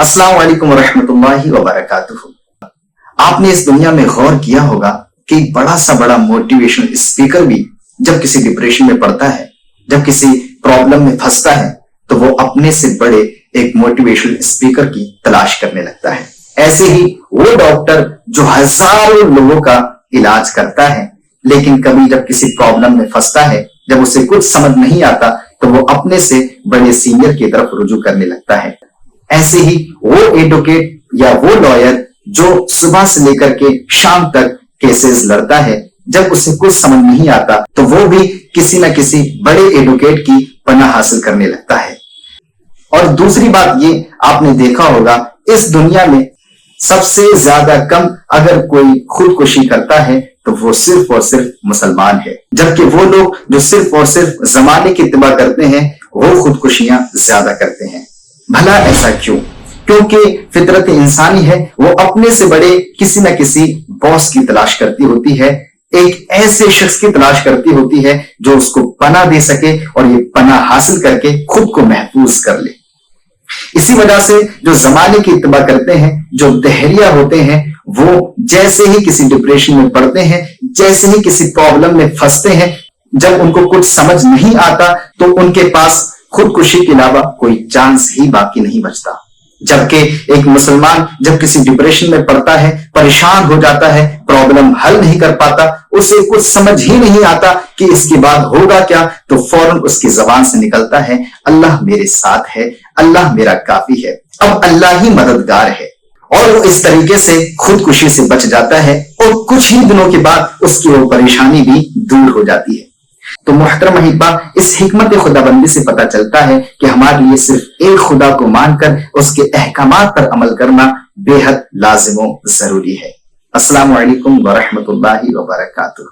अस्सलाम वालेकुम वरहमतुल्लाहि वबरकातुहू। आपने इस दुनिया में गौर किया होगा कि एक बड़ा सा बड़ा मोटिवेशनल स्पीकर भी जब किसी डिप्रेशन में पड़ता है, जब किसी प्रॉब्लम में फंसता है, तो वो अपने से बड़े एक मोटिवेशनल स्पीकर की तलाश करने लगता है। ऐसे ही वो डॉक्टर जो हजारों लोगों का इलाज करता है, लेकिन कभी जब किसी प्रॉब्लम में फंसता है, जब उसे कुछ समझ नहीं आता, तो वो अपने से बड़े सीनियर की तरफ रुजू करने लगता है। ऐसे ही वो एडवोकेट या वो लॉयर जो सुबह से लेकर के शाम तक केसेस लड़ता है, जब उसे कुछ समझ नहीं आता, तो वो भी किसी न किसी बड़े एडवोकेट की पनाह हासिल करने लगता है। और दूसरी बात ये आपने देखा होगा, इस दुनिया में सबसे ज्यादा कम अगर कोई खुदकुशी करता है तो वो सिर्फ और सिर्फ मुसलमान है, जबकि वो लोग जो सिर्फ और सिर्फ जमाने की इत्तिबा करते हैं वो खुदकुशियां ज्यादा करते हैं। भला ऐसा क्यों? क्योंकि फितरत इंसानी है, वो अपने से बड़े किसी न किसी बॉस की तलाश करती होती है, एक ऐसे शख्स की तलाश करती होती है जो उसको पनाह दे सके और ये पनाह हासिल करके खुद को महफूज कर ले। इसी वजह से जो जमाने की इत्तिबा करते हैं, जो दहरिया होते हैं, वो जैसे ही किसी डिप्रेशन में पड़ते हैं, जैसे ही किसी प्रॉब्लम में फंसते हैं, जब उनको कुछ समझ नहीं आता, तो उनके पास खुदकुशी के अलावा कोई चांस ही बाकी नहीं बचता। जबकि एक मुसलमान जब किसी डिप्रेशन में पड़ता है, परेशान हो जाता है, प्रॉब्लम हल नहीं कर पाता, उसे कुछ समझ ही नहीं आता कि इसके बाद होगा क्या, तो फौरन उसकी जबान से निकलता है, अल्लाह मेरे साथ है, अल्लाह मेरा काफी है, अब अल्लाह ही मददगार है। और वो इस तरीके से खुदकुशी से बच जाता है और कुछ ही दिनों के बाद उसकी वो परेशानी भी दूर हो जाती है। तो मुहतरम अहिब्बा, इस हिकमत खुदाबंदी से पता चलता है कि हमारे लिए सिर्फ एक खुदा को मानकर उसके अहकामात पर अमल करना बेहद लाजिम व जरूरी है। अस्सलामु अलैकुम वरहमतुल्लाहि वबरकातुहू।